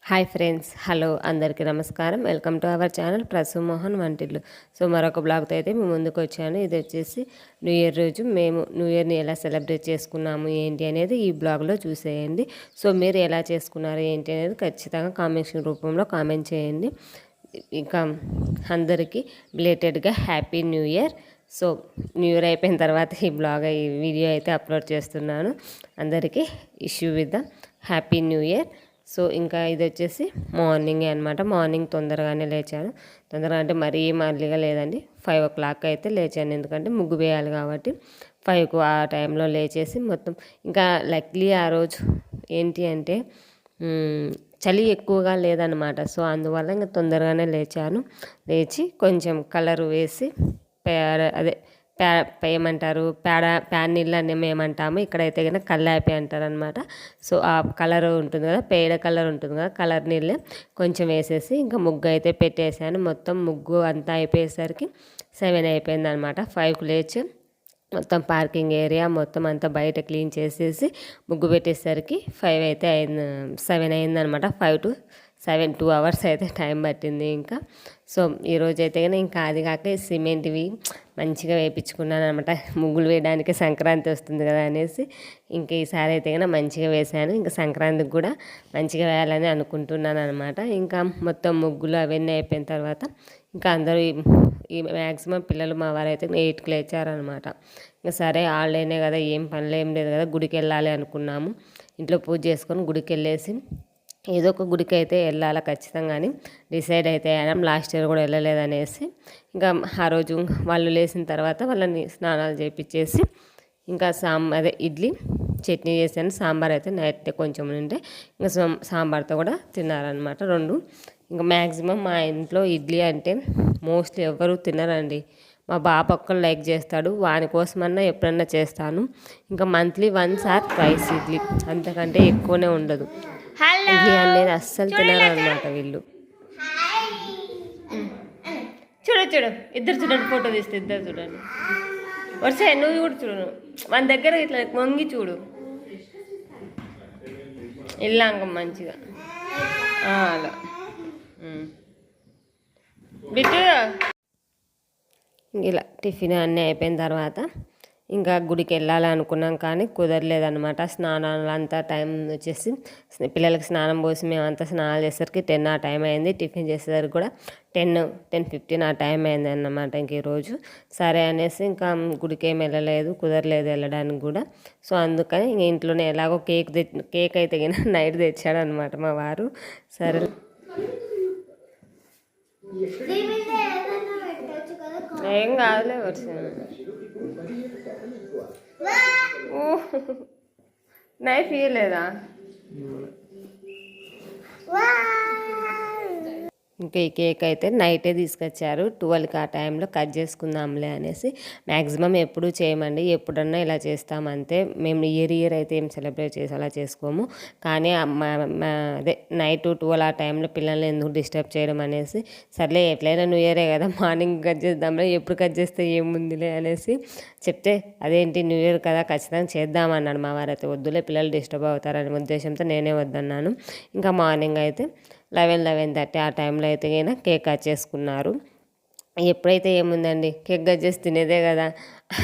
Hi friends, hello అందరికీ నమస్కారం. Welcome to our channel Prasu Mohan వంటిల్లు. సో మరొక బ్లాగ్తో అయితే మేము ముందుకు వచ్చాను. ఇది వచ్చేసి న్యూ ఇయర్ రోజు మేము న్యూ ఇయర్ని ఎలా సెలబ్రేట్ చేసుకున్నాము ఏంటి అనేది ఈ బ్లాగ్లో చూసేయండి. సో మీరు ఎలా చేసుకున్నారు ఏంటి అనేది ఖచ్చితంగా కామెంట్స్ రూపంలో కామెంట్ చేయండి. ఇంకా అందరికీ బిలేటెడ్గా happy new year. So new year అయిపోయిన తర్వాత ఈ వీడియో అయితే అప్లోడ్ చేస్తున్నాను. అందరికీ wish you with the happy new year. So ఇంకా ఇది వచ్చేసి మార్నింగే అనమాట. మార్నింగ్ తొందరగానే లేచాను. తొందరగా అంటే మరీ మళ్ళీగా లేదండి, 5 o'clock అయితే లేచాను. ఎందుకంటే ముగ్గు వేయాలి కాబట్టి 5కు ఆ టైంలో లేచేసి మొత్తం ఇంకా లక్లీ ఆ రోజు ఏంటి అంటే చలి ఎక్కువగా లేదనమాట. సో అందువల్ల ఇంకా తొందరగానే లేచాను. లేచి కొంచెం కలర్ వేసి అదే ఏమంటారు ప్యాన్ నీళ్ళు అని మేమంటాము. ఇక్కడైతే కనుక కల్లాపి అంటారు అనమాట. సో ఆ కలర్ ఉంటుంది కదా, పేడ కలర్ ఉంటుంది కదా, కలర్ నీళ్ళే కొంచెం వేసేసి ఇంకా ముగ్గు అయితే పెట్టేశాను. మొత్తం ముగ్గు అంతా అయిపోయేసరికి 7 అయిపోయింది అనమాట. 5కు లేచి మొత్తం పార్కింగ్ ఏరియా మొత్తం అంతా బయట క్లీన్ చేసేసి ముగ్గు పెట్టేసరికి 5 అయితే అయింది, 7 అయిందనమాట. 5 to 7 2 hours అయితే టైం పట్టింది. ఇంకా సో ఈరోజు అయితే కానీ ఇంకా అది కాక సిమెంట్వి మంచిగా వేయించుకున్నాను అనమాట. ముగ్గులు వేయడానికి సంక్రాంతి వస్తుంది కదా అనేసి ఇంకా ఈసారి అయితే కానీ మంచిగా వేసాను. ఇంకా సంక్రాంతికి కూడా మంచిగా వేయాలని అనుకుంటున్నాను అనమాట. ఇంకా మొత్తం ముగ్గులు అవన్నీ అయిపోయిన తర్వాత ఇంకా అందరూ ఈ మ్యాక్సిమం పిల్లలు మా వారైతే 8కి లేచారనమాట. ఇంకా సరే హాలిడేనే కదా, ఏం పనులు ఏం లేదు కదా, గుడికి వెళ్ళాలి అనుకున్నాము. ఇంట్లో పూజ చేసుకొని గుడికి వెళ్ళేసి ఏదో ఒక గుడికి అయితే వెళ్ళాలి ఖచ్చితంగా అని డిసైడ్ అయితే అయ్యాం. లాస్ట్ ఇయర్ కూడా వెళ్ళలేదనేసి ఇంకా ఆ రోజు వాళ్ళు లేచిన తర్వాత వాళ్ళని స్నానాలు చేయించేసి ఇంకా ఇడ్లీ చట్నీ చేశాను. సాంబార్ అయితే నైట్ కొంచెం ఉంటే ఇంకా సాంబార్తో కూడా తిన్నారనమాట 2. ఇంకా మ్యాక్సిమం మా ఇంట్లో ఇడ్లీ అంటే మోస్ట్లీ ఎవరు తినరండి. మా బాబు ఒక్కరు లైక్ చేస్తాడు, వాని కోసమన్నా ఎప్పుడన్నా చేస్తాను. ఇంకా మంత్లీ 1 or 2 ఇడ్లీ, అంతకంటే ఎక్కువనే ఉండదు. ఇడ్లీ అనేది అస్సలు తినరు అనమాట వీళ్ళు. చూడు ఇద్దరు చూడండి, ఫోటో తీస్తే ఇద్దరు చూడండి. వరుస నువ్వు కూడా చూడు, మన దగ్గర ఇట్లా వంగి చూడు, ఇల్లాంగం మంచిగా అలా బిట్టు. ఇలా టిఫిన్ అన్నీ అయిపోయిన తర్వాత ఇంకా గుడికి వెళ్ళాలి అనుకున్నాం కానీ కుదరలేదనమాట. స్నానాలు అంతా టైం వచ్చేసి పిల్లలకి స్నానం పోసి మేమంతా స్నానాలు చేసేసరికి 10 ఆ టైం అయింది. టిఫిన్ చేసేసరికి కూడా 10-10:15 ఆ టైం అయింది అన్నమాట. ఇంక ఈరోజు సరే అనేసి ఇంకా గుడికి ఏం కుదరలేదు వెళ్ళడానికి కూడా. సో అందుకని ఇంక ఇంట్లోనే ఎలాగో కేక్ అయితే నైట్ తెచ్చాడు అనమాట మా వారు. సరే ఏం కాదులే వర్షం. నైఫ్ ఇయ్యలేదా? ఇంకా ఈ కేక్ అయితే నైటే తీసుకొచ్చారు. 12కి ఆ టైంలో కట్ చేసుకుందాంలే అనేసి. మ్యాక్సిమం ఎప్పుడు చేయమండి, ఎప్పుడన్నా ఇలా చేస్తామంతే. మేము ఇయర్ అయితే ఏం సెలబ్రేట్ చేసి అలా చేసుకోము. కానీ అదే నైట్ 12 ఆ టైంలో పిల్లల్ని ఎందుకు డిస్టర్బ్ చేయడం అనేసి సర్లే ఎట్లయినా న్యూ ఇయరే కదా, మార్నింగ్ కట్ చేద్దాంలే, ఎప్పుడు కట్ చేస్తే ఏముందిలే అనేసి చెప్తే అదేంటి న్యూ ఇయర్ కదా ఖచ్చితంగా చేద్దామన్నాడు మా వారైతే. వద్దులే పిల్లలు డిస్టర్బ్ అవుతారనే ఉద్దేశంతో నేనే వద్దన్నాను. ఇంకా మార్నింగ్ అయితే 11-11:30 ఆ టైంలో అయితే కేక్ కట్ చేసుకున్నారు. ఎప్పుడైతే ఏముందండి, కేక్ కట్ చేసి తినేదే కదా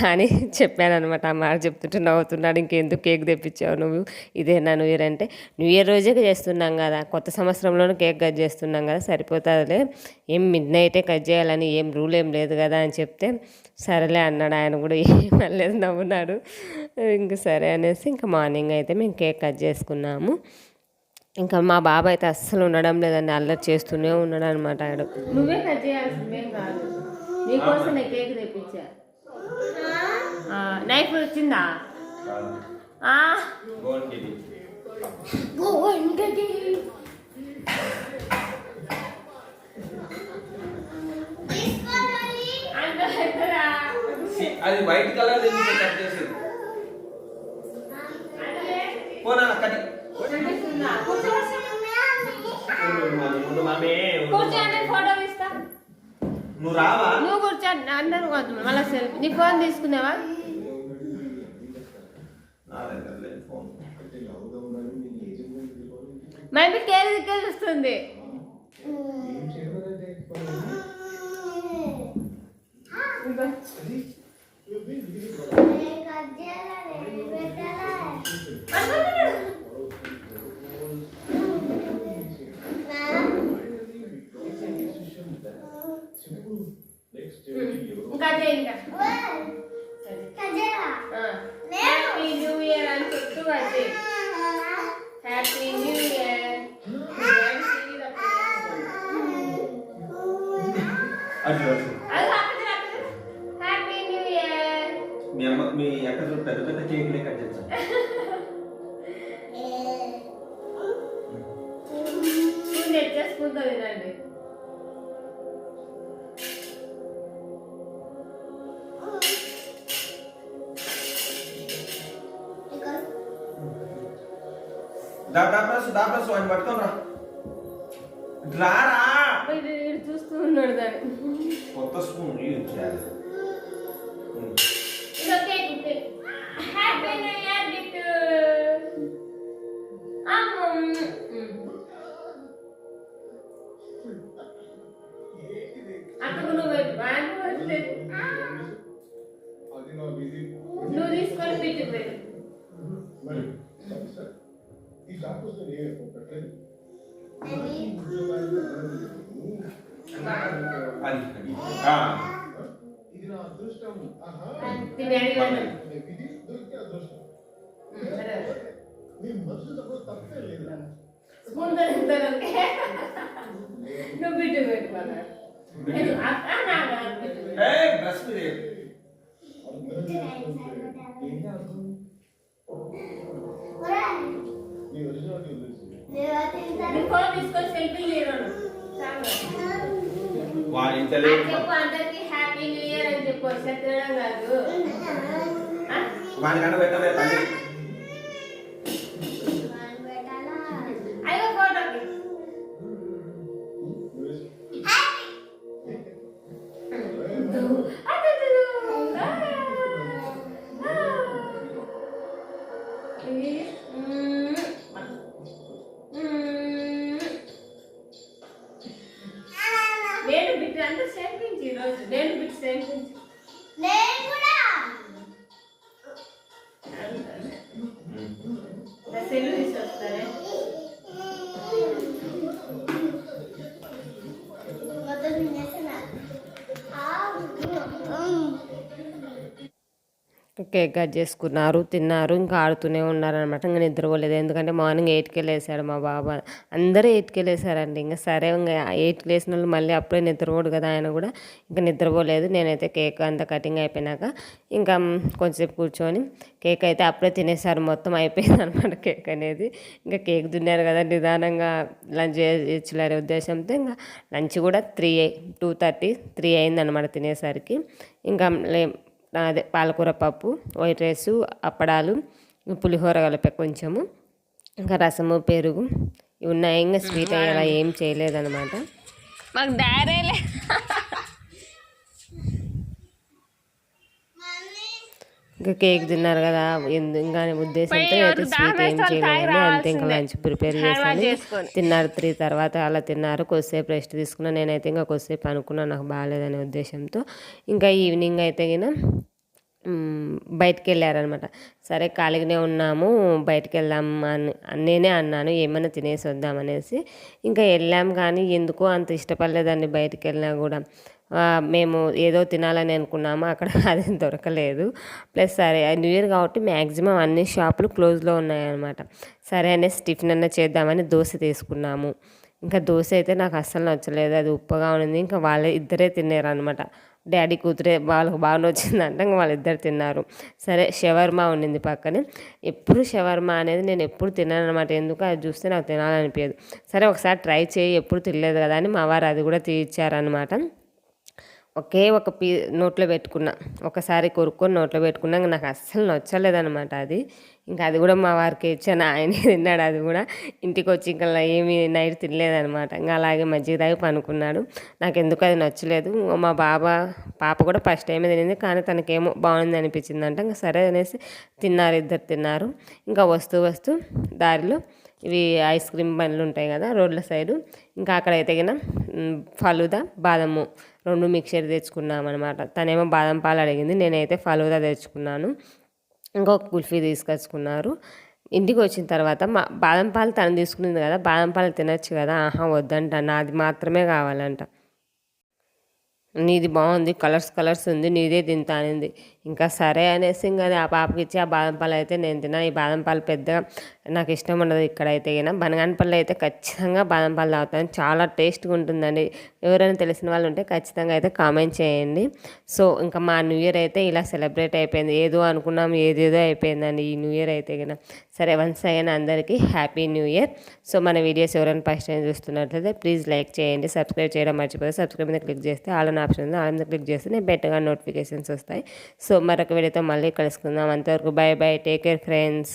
అని చెప్పాను అనమాట. ఆ మాట చెప్తుంటే నవ్వుతున్నాడు. ఇంకెందుకు కేక్ తెప్పించావు నువ్వు, ఇదేనా న్యూ ఇయర్ అంటే? న్యూ ఇయర్ రోజే చేస్తున్నాం కదా, కొత్త సంవత్సరంలోనే కేక్ కట్ చేస్తున్నాం కదా, సరిపోతుందిలే, ఏం మిడ్నైటే కట్ చేయాలని ఏం రూల్ ఏం లేదు కదా అని చెప్తే సరేలే అన్నాడు. ఆయన కూడా ఏమలేదు, నవ్వున్నాడు. ఇంక సరే అనేసి ఇంకా మార్నింగ్ అయితే మేము కేక్ కట్ చేసుకున్నాము. ఇంకా మా బాబు అయితే అస్సలు ఉండడం లేదండి, అల్లరి చేస్తూనే ఉన్నాడు అనమాట. ఆయన నువ్వే కట్ చేయాల్సిందేం కాదు, నీకోసం నేను కేక్ తెప్పించా. నైఫ్ వచ్చిందా? అది వైట్ కలర్ ఫోటో తీస్తా, నువ్వు రావా? నువ్వు కూర్చో, అందరూ మళ్ళీ సెల్ఫీ. నీ ఫోన్ తీసుకున్నావా? మమ్మీ కేర్ దగ్గర వస్తుంది. హ్యాపీ న్యూ ఇయర్ అని చెప్తూ అది happy new year. Happy new year. మీ అక్క పెద్ద పెద్ద కేకులే కట్ చేస్తాం. స్పూన్తో తినండి. దాపరసు అని పట్టుకోరా రారా. చూస్తూ ఉన్నాడు దాన్ని. కొత్త స్పూన్ యూజ్ చేయాలి. Happy new year gift. అక్కకు నువ్వు తీసుకొని పెట్టి నువ్వు బిడ్డు పెట్టుకున్నా తీసుకొని సెల్ఫీ చెప్పు. అందరికి హ్యాపీ న్యూ ఇయర్ అని చెప్పు. తినడం కాదు. అయ్యో ఫోటోకి నేను బిట్ అంతా సేవించి ఈరోజు నేను బిట్ సేవించి సెల్లు తీసుకొస్తారే. కేక్ కట్ చేసుకున్నారు, తిన్నారు, ఇంకా ఆడుతూనే ఉన్నారనమాట. ఇంకా నిద్రపోలేదు, ఎందుకంటే మార్నింగ్ 8కే లేసాడు మా బాబా. అందరూ 8కే లేసారండి. ఇంకా సరే ఇంకా 8కి లేసిన వాళ్ళు మళ్ళీ అప్పుడే నిద్రపోడు కదా, ఆయన కూడా ఇంకా నిద్రపోలేదు. నేనైతే కేక్ అంతా కటింగ్ అయిపోయినాక ఇంకా కొంచెంసేపు కూర్చొని కేక్ అయితే అప్పుడే తినేసారు, మొత్తం అయిపోయింది అనమాట కేక్ అనేది. ఇంకా కేక్ తిన్నారు కదా, నిదానంగా లంచ్ చేయొచ్చులనే ఉద్దేశంతో ఇంకా లంచ్ కూడా 2:30 అయిందనమాట తినేసరికి. ఇంకా అదే పాలకూర పప్పు, వైట్ రైస్, అప్పడాలు, పులిహోర కలిపే కొంచెము, ఇంకా రసము, పెరుగు ఇవి ఉన్నాయి. ఇంకా స్వీట్ అలా ఏం చేయలేదన్నమాట. మాకు డైరీలే ఇంకా కేక్ తిన్నారు కదా, ఇంకా ఉద్దేశంతో అయితే స్వీట్ ఏం చేయలేదండి. అంతే ఇంకా లంచ్ ప్రిపేర్ చేశాను. తిన్నారు 3 తర్వాత అలా తిన్నారు. కొద్దిసేపు రెస్ట్ తీసుకున్నా. నేనైతే ఇంకా కొద్దిసేపు అనుకున్నాను, నాకు బాగాలేదనే ఉద్దేశంతో. ఇంకా ఈవినింగ్ అయితే కినా బయటికి వెళ్ళారనమాట. సరే ఖాళీగానే ఉన్నాము, బయటికి వెళ్దాం అని నేనే అన్నాను, ఏమైనా తినేసి వద్దామనేసి. ఇంకా వెళ్ళాం, కానీ ఎందుకో అంత ఇష్టపడలేదండి బయటికి వెళ్ళినా కూడా. మేము ఏదో తినాలని అనుకున్నాము, అక్కడ అది దొరకలేదు. ప్లస్ సరే న్యూ ఇయర్ కాబట్టి మ్యాక్సిమం అన్ని షాపులు క్లోజ్లో ఉన్నాయన్నమాట. సరే అనేసి టిఫిన్ అన్న చేద్దామని దోశ తీసుకున్నాము. ఇంకా దోశ అయితే నాకు అస్సలు నచ్చలేదు, అది ఉప్పగా ఉంది. ఇంకా వాళ్ళే ఇద్దరే తిన్నారు అనమాట, డాడీ కూతురే. వాళ్ళకి బాగా నచ్చిందంటే ఇంకా వాళ్ళిద్దరు తిన్నారు. సరే షవర్మా ఉండింది పక్కనే. ఎప్పుడు షవర్మా అనేది నేను ఎప్పుడు తిన్నాను అనమాట, ఎందుకు అది చూస్తే నాకు తినాలనిపించదు. సరే ఒకసారి ట్రై చేయి, ఎప్పుడు తినలేదు కదా అని మా వారు అది కూడా తీయించారనమాట. ఒకే ఒక నోట్లో పెట్టుకున్నా, ఒకసారి కొరుక్కొని నోట్లో పెట్టుకున్నా. నాకు అస్సలు నచ్చలేదనమాట అది. ఇంకా అది కూడా మా వారికి ఇచ్చాను, ఆయన తిన్నాడు అది కూడా. ఇంటికి వచ్చి ఇంకా ఏమి నైట్ తినలేదనమాట. ఇంకా అలాగే మజ్జిగ తాగి పనుకున్నాడు. నాకు ఎందుకు అది నచ్చలేదు. మా పాప కూడా ఫస్ట్ టైం తినింది, కానీ తనకేమో బాగుంది అనిపించిందంట. ఇంకా సరే అనేసి ఇద్దరు తిన్నారు. ఇంకా వస్తూ దారిలో ఇవి ఐస్ క్రీమ్ బండ్లు ఉంటాయి కదా రోడ్ల సైడు. ఇంకా అక్కడైతే గిన ఫలూదా బాదము 2 మిక్చర్ తెచ్చుకున్నాం అనమాట. తనేమో బాదం పాలు అడిగింది, నేనైతే ఫలూదా తెచ్చుకున్నాను. ఇంకొక కుల్ఫీ తీసుకొచ్చుకున్నారు. ఇంటికి వచ్చిన తర్వాత బాదం పాలు తను తీసుకునింది కదా, బాదం పాలు తినచ్చు కదా, ఆహా వద్దంట, నాది మాత్రమే కావాలంట. నీది బాగుంది, కలర్స్ ఉంది, నీదే తింటా అనింది. ఇంకా సరే అనేసి ఇంకా ఆ పాపకి ఇచ్చి ఆ బాదం పాలు అయితే నేను తిన్నా. ఈ బాదం పాలు పెద్దగా నాకు ఇష్టం ఉండదు. ఇక్కడైతే గిన బనగానపల్లి అయితే ఖచ్చితంగా బాదం పాలు తాగుతాను, చాలా టేస్ట్గా ఉంటుందండి. ఎవరైనా తెలిసిన వాళ్ళు ఉంటే ఖచ్చితంగా అయితే కామెంట్ చేయండి. సో ఇంకా మా న్యూ ఇయర్ అయితే ఇలా సెలబ్రేట్ అయిపోయింది. ఏదో అనుకున్నాం ఏదేదో అయిపోయిందండి ఈ న్యూ ఇయర్ అయితే గిన. సరే వన్స్ అగైన్ అందరికీ హ్యాపీ న్యూ ఇయర్. సో మన వీడియోస్ ఎవరైనా ఫస్ట్ టైం చూస్తున్నట్లయితే ప్లీజ్ లైక్ చేయండి, సబ్స్క్రైబ్ చేయడం మర్చిపోతే సబ్స్క్రైబ్ మీద క్లిక్ చేస్తే ఆల్ అనే ఆప్షన్ ఉంది, ఆల్ మీద క్లిక్ చేస్తే నేను బెటర్గా నోటిఫికేషన్స్ వస్తాయి. సో మరొక వీడియోతో మళ్ళీ కలుసుకుందాం. అంతవరకు by by, take care friends.